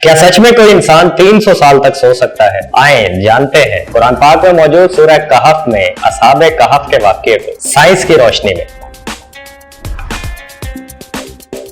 क्या सच में कोई इंसान 300 साल तक सो सकता है? आए जानते हैं कुरान पाक में मौजूद सूरह कहफ में असहाबे कहफ के वाक़ये को साइंस की रोशनी में।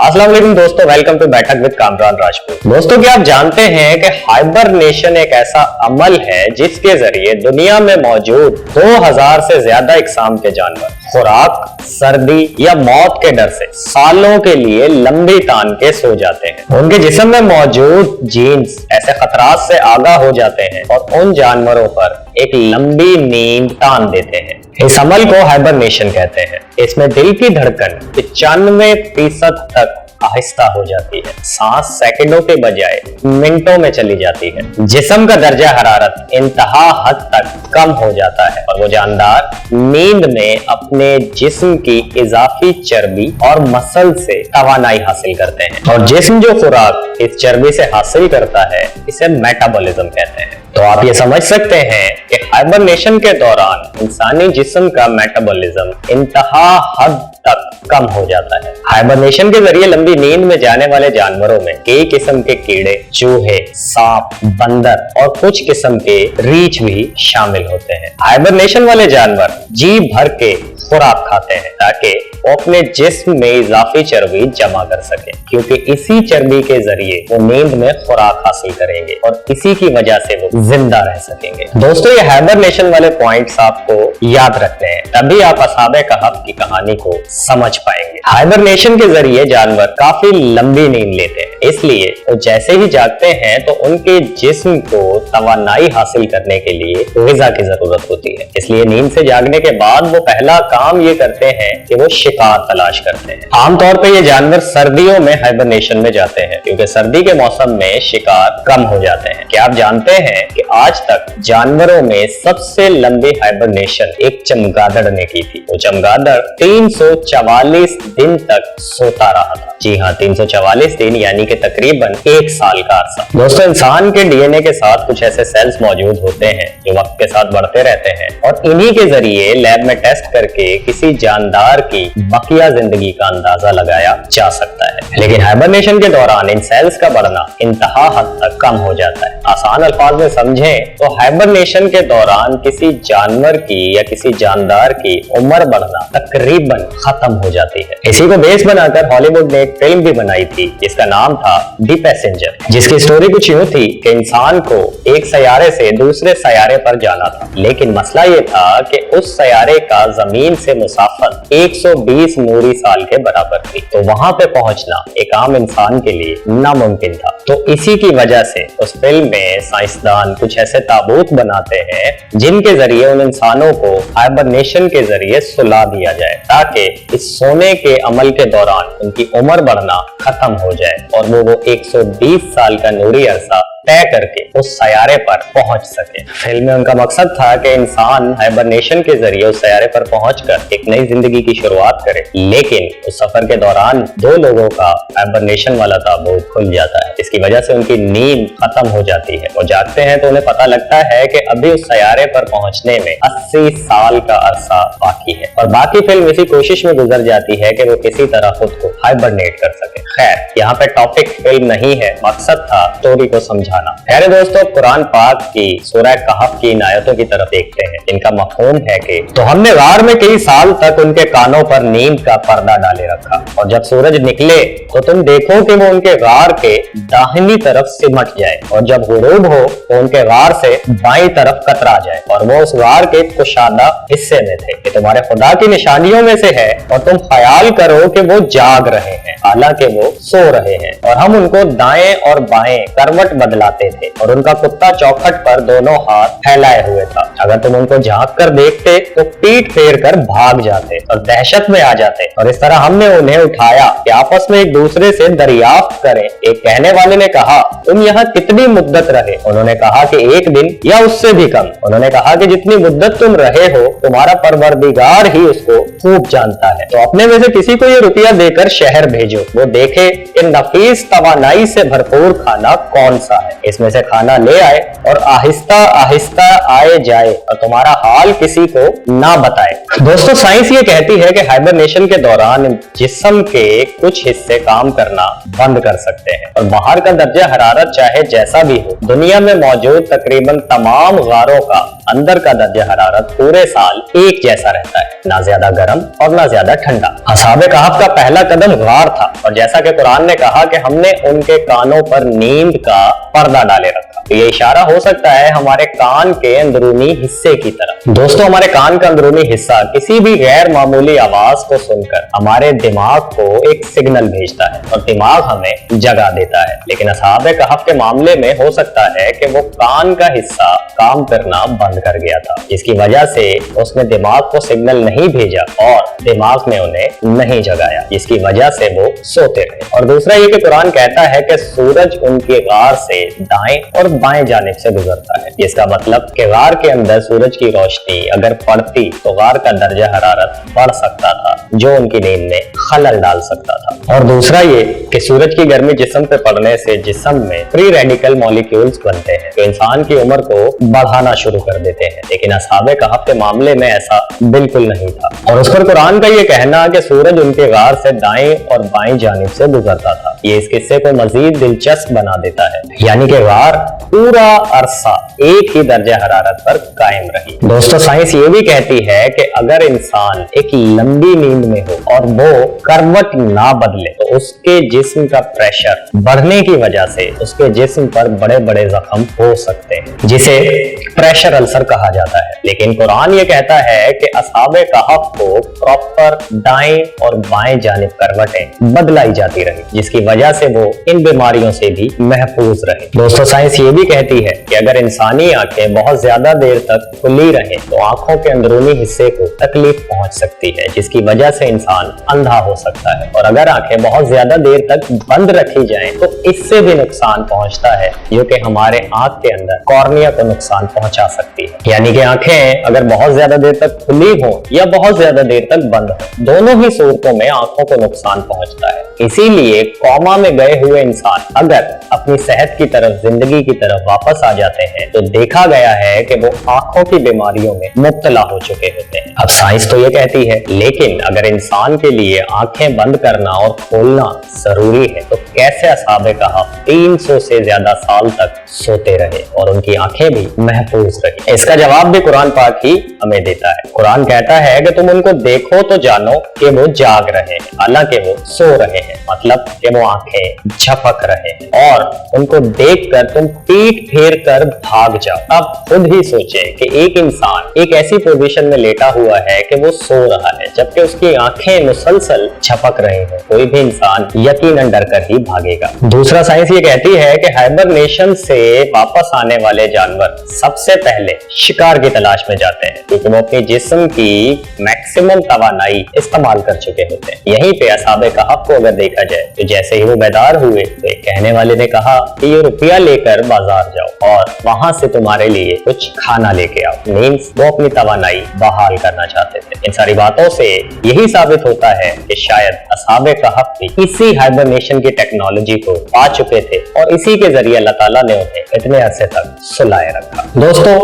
अस्सलाम वालेकुम दोस्तों, वेलकम टू बैठक विद कामरान राजपूत। दोस्तों, क्या आप जानते हैं कि हाइबरनेशन एक ऐसा अमल है जिसके जरिए दुनिया में मौजूद 2000 से ज्यादा इकसाम के जानवर खुराक, सर्दी या मौत के डर से सालों के लिए लंबी तान के सो जाते हैं। उनके जिस्म में मौजूद जीन्स ऐसे खतरात से आगाह हो जाते हैं और उन जानवरों पर एक लंबी नींद तान देते हैं। इस अमल को हाइबरनेशन कहते हैं। इसमें दिल की धड़कन 95% तक आहिस्ता हो जाती है, सांस सेकंडों के बजाय मिनटों में चली जाती है, जिस्म का दर्जा हरारत इंतहा हद तक कम हो जाता है और वो जानदार नींद में अपने जिस्म की इजाफी चर्बी और मसल से तवानाई हासिल करते हैं। और जिस्म जो खुराक इस चर्बी से हासिल करता है इसे मेटाबॉलिज्म कहते हैं। तो आप ये समझ सकते हैं कि हाइबरनेशन के दौरान इंसानी जिस्म का मेटाबॉलिज्म इंतहा हद तक कम हो जाता है। हाइबरनेशन के जरिए लंबी नींद में जाने वाले जानवरों में कई किस्म के कीड़े, चूहे, सांप, बंदर और कुछ किस्म के रीछ भी शामिल होते हैं। हाइबरनेशन वाले जानवर जी भर के खुराक खाते हैं ताकि वो अपने जिस्म में इजाफी चर्बी जमा कर सके, क्योंकि इसी चर्बी के जरिए वो नींद में खुराक हासिल करेंगे और इसी की वजह से वो जिंदा रह सकेंगे। दोस्तों, ये हाइबरनेशन वाले पॉइंट्स आपको याद रखने हैं, तभी आप असहाबे कहफ की कहानी को समझ पाएंगे। हाइबरनेशन के जरिए जानवर काफी लंबी नींद लेते हैं, इसलिए वो जैसे ही जागते हैं तो उनके जिस्म को तवानाई हासिल करने के लिए ग़िज़ा की जरूरत होती है। इसलिए नींद से जागने के बाद वो पहला काम ये करते हैं कि वो शिकार तलाश करते हैं। आमतौर पर ये जानवर सर्दियों में हाइबरनेशन में जाते हैं, क्योंकि सर्दी के मौसम में शिकार कम हो जाते हैं। क्या आप जानते हैं कि आज तक जानवरों में सबसे लंबी हाइबरनेशन एक चमगादड़ ने की थी? वो चमगादड़ 344 दिन तक सोता रहा था। जी हाँ, 344 दिन, यानी कि तकरीबन 1 साल का अरसा। दोस्तों, इंसान के डीएनए के साथ कुछ ऐसे सेल्स मौजूद होते हैं जो वक्त के साथ बढ़ते रहते हैं और इन्हीं के जरिए लैब में टेस्ट करके किसी जानदार की बकिया जिंदगी का अंदाजा लगाया जा सकता है। लेकिन हाइबरनेशन के दौरान इन सेल्स का बढ़ना इंतहा हद तक कम हो जाता है। आसान अल्फाज में समझें तो हाइबरनेशन के दौरान किसी जानवर की या किसी जानदार की उम्र बढ़ना तकरीबन खत्म हो जाती है। इसी को बेस बनाकर हॉलीवुड ने एक फिल्म भी बनाई थी जिसका नाम था दी पैसेंजर, जिसकी स्टोरी कुछ यूं थी कि इंसान को एक सैयारे से दूसरे सैयारे पर जाना था, लेकिन मसला ये था कि उस सैयारे का जमीन से मुसाफत 120 नूरी साल के बराबर थी, तो वहां पे पहुंचना एक आम इंसान के लिए नामुमकिन था। तो इसी की वजह से उस फिल्म में साइंसदान कुछ ऐसे ताबूत बनाते हैं जिनके जरिए उन इंसानों को हाइबरनेशन के जरिए सुला दिया जाए, ताकि इस सोने के अमल के दौरान उनकी उम्र बढ़ना खत्म हो जाए और वो 120 साल का नूरी अरसा तय करके उस सैयारे पर पहुंच सके। फिल्म में उनका मकसद था कि इंसान हाइबरनेशन के जरिए उस सैयारे पर पहुंचकर एक नई जिंदगी की शुरुआत करे, लेकिन उस सफर के दौरान 2 लोगों का हाइबरनेशन वाला ताबूत खुल जाता है। इसकी वजह से उनकी नींद खत्म हो जाती है। वो जागते हैं तो उन्हें पता लगता है कि अभी उस सैयारे पर पहुंचने में 80 साल का अरसा बाकी है और बाकी फिल्म इसी कोशिश में गुजर जाती है कि वो किसी तरह खुद को हाइबरनेट कर सके। खैर, यहाँ पे टॉपिक फिल्म नहीं है, मकसद था स्टोरी को समझाना। प्यारे दोस्तों, कुरान पाक की सूरह कहफ की इन आयतों की तरफ देखते हैं जिनका मफ़हूम है कि तो हमने गार में कई साल तक उनके कानों पर नींद का पर्दा डाले रखा, और जब सूरज निकले तो तुम देखो कि वो उनके गार के दाहिनी तरफ सिमट जाए, और जब गुरूब हो तो उनके गार से बाईं तरफ कतरा जाए और वो उस गार के कुशादा हिस्से में थे। ये तुम्हारे खुदा की निशानियों में से है और तुम ख्याल करो कि वो जाग रहे हैं हालांकि वो सो रहे हैं, और हम उनको दाएं और बाएं करवट बदलाते थे और उनका कुत्ता चौखट पर दोनों हाथ फैलाए हुए था। अगर तुम उनको झांक कर देखते तो पीठ फेर कर भाग जाते और दहशत में आ जाते, और इस तरह हमने उन्हें उठाया कि आपस में एक दूसरे से दरियाफ्त करें। एक कहने वाले ने कहा, तुम यहाँ कितनी मुद्दत रहे? उन्होंने कहा कि 1 दिन या उससे भी कम। उन्होंने कहा कि जितनी मुद्दत तुम रहे हो तुम्हारा परवरदिगार ही उसको खूब जानता है, तो अपने में से किसी को ये रुपया देकर शहर भेजो, वो देखे कि नफीस तवानाई से भरपूर खाना कौन सा है। है, इसमें से खाना ले आए और आहिस्ता आहिस्ता आए जाए और तुम्हारा हाल किसी को ना बताए। दोस्तों साइंस ये कहती है कि हाइबरनेशन के दौरान जिस्म के कुछ हिस्से काम करना बंद कर सकते हैं और बाहर का दर्जा हरारत चाहे जैसा भी हो, दुनिया में मौजूद तकरीबन तमाम गारों का अंदर का दर्जा हरारत पूरे साल एक जैसा रहता है, ना ज्यादा गर्म और ना ज्यादा ठंडा। असहाबे कहफ का पहला कदम गार था और जैसा कि कुरान ने कहा कि हमने उनके कानों पर नींद का पर्दा डाले रखा, तो ये इशारा हो सकता है हमारे कान के अंदरूनी हिस्से की तरफ। दोस्तों हमारे कान का अंदरूनी हिस्सा किसी भी गैर मामूली आवाज को सुनकर हमारे दिमाग को एक सिग्नल भेजता है और दिमाग हमें जगा देता है, लेकिन असहाबे कहफ के मामले में हो सकता है कि वो कान का हिस्सा काम करना बंद कर गया था, जिसकी वजह से उसने दिमाग को सिग्नल नहीं भेजा और दिमाग ने उन्हें नहीं जगाया, जिसकी वजह से वो सोते रहे। और दूसरा ये कि कुरान कहता है कि सूरज उनकी गार से दाएं और बाएं जानिब से गुजरता है। इसका मतलब कि गार के अंदर सूरज की रोशनी अगर पड़ती तो गार का दर्जा हरारत बढ़ सकता था, जो उनकी नींद में खलल डाल सकता था। और दूसरा ये कि सूरज की गर्मी जिस्म पे पड़ने से जिस्म में फ्री रेडिकल मॉलिक्यूल्स बनते हैं जो इंसान की उम्र को बढ़ाना शुरू कर देते हैं, लेकिन असहाबे कहफ के मामले में ऐसा बिल्कुल नहीं था। और उस पर कुरान का ये कहना कि सूरज उनके गार से दाएं और बाएं जानिब से गुजरता था, ये इस किस्से को मजीद दिलचस्प बना देता है, यानी कि गार पूरा अरसा एक ही दर्जा हरारत पर कायम रही। दोस्तों साइंस ये भी कहती है कि अगर इंसान एक लंबी नींद में हो और वो करवट ना बदले तो उसके जिस्म का प्रेशर बढ़ने की वजह से उसके जिस्म पर बड़े बड़े जख्म हो सकते हैं, जिसे प्रेशर अल्सर कहा जाता है। लेकिन कुरान ये कहता है कि असहाबे कहफ को प्रॉपर दाएं और बाएं जानिब करवटें बदलाई जाती रही, जिसकी वजह से वो इन बीमारियों से भी महफूज रहे। दोस्तों साइंस ये भी कहती है कि अगर इंसानी आंखें बहुत ज्यादा देर तक खुली रहें तो आंखों के अंदरूनी हिस्से को तकलीफ पहुंच सकती है, जिसकी वजह से इंसान अंधा हो सकता है। और अगर आंखें बहुत ज्यादा देर तक बंद रखी जाएं तो इससे भी नुकसान पहुंचता है, जो कि हमारे आंख के अंदर कॉर्निया को नुकसान पहुंचा सकती है। यानी कि आंखें अगर बहुत ज्यादा देर तक खुली हो या बहुत ज्यादा देर तक बंद हो, दोनों ही सूरतों में आंखों को नुकसान पहुंचता है। इसीलिए कोमा में गए हुए इंसान अगर अपनी सेहत की तरफ, जिंदगी की तरफ वापस आ जाते हैं तो देखा गया है कि वो आंखों की बीमारियों में मुब्तला हो चुके होते हैं। अब साइंस तो ये कहती है, लेकिन अगर इंसान के लिए आंखें बंद करना और खोलना जरूरी है तो कैसे असहाबे कहफ 300 से ज्यादा साल तक सोते रहे और उनकी आंखें भी महफूज रही? इसका जवाब भी कुरान पाक ही हमें देता है। कुरान कहता है कि तुम उनको देखो तो जानो कि वो जाग रहे हैं, हालांकि वो सो रहे हैं, मतलब कि वो आंखें झपक रहे हैं, और उनको देखकर तुम पीठ फेर कर भाग जाओ। अब खुद ही सोचें कि एक इंसान एक ऐसी पोजीशन में लेटा हुआ है कि वो सो रहा है जबकि उसकी आंखें मुसलसल झपक रही हैं, कोई भी इंसान यकीनन डर कर ही भागेगा। दूसरा साइंस ये कहती है कि हाइबरनेशन से वापस आने वाले जानवर सबसे पहले शिकार की तलाश में जाते हैं, क्योंकि वो अपने जिस्म की मैक्सिमम तवानाई इस्तेमाल कर चुके होते हैं। यहीं पे असहाबे कहफ को अगर देखा जाए तो जैसे ही वो बेदार हुए तो एक कहने वाले ने कहा कि ये रुपया लेकर बाजार जाओ और वहां से तुम्हारे लिए कुछ खाना लेके आओ। मीन्स वो अपनी तवानाई बहाल करना चाहते थे। इन सारी बातों से यही साबित होता है कि शायद असहाबे कहफ भी इसी हाइबरनेशन की टेक्नोलॉजी को पा चुके थे और इसी के जरिए अल्लाह ताला ने उन्हें इतने अरसे तक सुलाए रखा। दोस्तों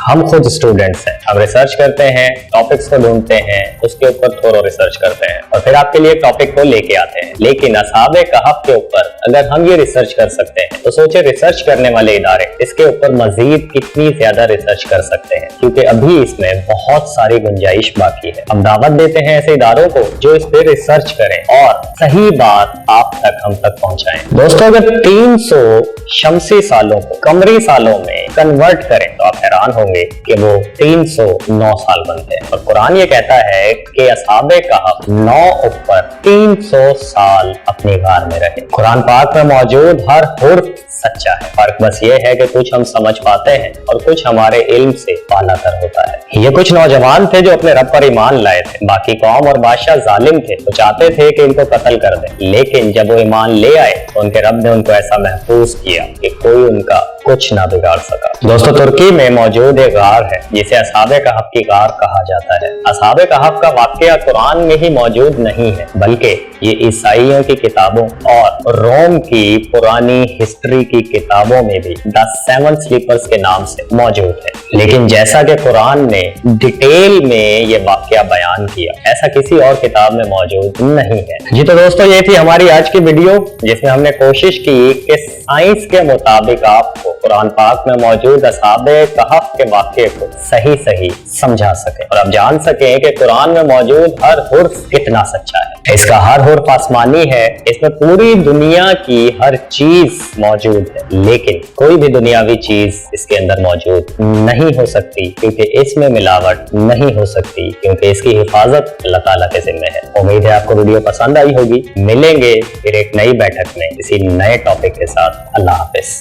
हम खुद स्टूडेंट्स हैं, हम रिसर्च करते हैं, टॉपिक्स को ढूंढते हैं, उसके ऊपर थोड़ा रिसर्च करते हैं और फिर आपके लिए टॉपिक को लेके आते हैं। लेकिन असहाबे कहफ के ऊपर अगर हम ये रिसर्च कर सकते हैं तो सोचे रिसर्च करने वाले इदारे इसके ऊपर मजीद कितनी ज्यादा रिसर्च कर सकते हैं, क्योंकि अभी इसमें बहुत सारी गुंजाइश बाकी है। हम दावत देते हैं ऐसे इदारों को जो इस पे रिसर्च करें और सही बात आप तक, हम तक पहुंचाएं। दोस्तों अगर 300 शमसी सालों को कमरी सालों में कन्वर्ट करें तो आप हैरान होंगे कि वो 309 साल बनते हैं। और कुरान ये कहता है कि असहाबे कहफ 9 ऊपर 300 साल अपनी गार में रहे। कुरान पाक में मौजूद हर हुर्फ सच्चा है, फर्क बस ये है कि कुछ हम समझ पाते हैं और कुछ हमारे इल्म से पालातर होता है। ये कुछ नौजवान थे जो अपने रब पर ईमान लाए थे, बाकी कौम और बादशाह जालिम थे, वो चाहते थे कि इनको कत्ल कर दें, लेकिन जब वो ईमान ले आए तो उनके रब ने उनको ऐसा महफूज किया कि कोई उनका कुछ ना बिगाड़ सका। दोस्तों तुर्की में मौजूद एक गार है जिसे असहाबे कहफ की गार कहा जाता है। असहाबे कहफ का वाकया कुरान में ही मौजूद नहीं है, बल्कि ये ईसाइयों की किताबों और रोम की पुरानी हिस्ट्री की किताबों में भी द सेवन स्लीपर्स के नाम से मौजूद है। लेकिन जैसा कि कुरान ने डिटेल में ये वाकया बयान किया, ऐसा किसी और किताब में मौजूद नहीं है। जी तो दोस्तों, ये थी हमारी आज की वीडियो जिसमें हमने कोशिश की कि साइंस के मुताबिक आपको कुरान पाक में मौजूद असहाबे कहफ के वाकये को सही सही समझा सके और आप जान सकें कि कुरान में मौजूद हर हुर्फ कितना सच्चा है। इसका हर हुर्फ आसमानी है, इसमें पूरी दुनिया की हर चीज मौजूद है, लेकिन कोई भी दुनियावी चीज इसके अंदर मौजूद नहीं हो सकती क्योंकि इसमें मिलावट नहीं हो सकती, क्योंकि इसकी हिफाजत अल्लाह ताला के जिम्मे है। उम्मीद है आपको वीडियो पसंद आई होगी। मिलेंगे फिर एक नई बैठक में किसी नए टॉपिक के साथ। अल्लाह हाफिज।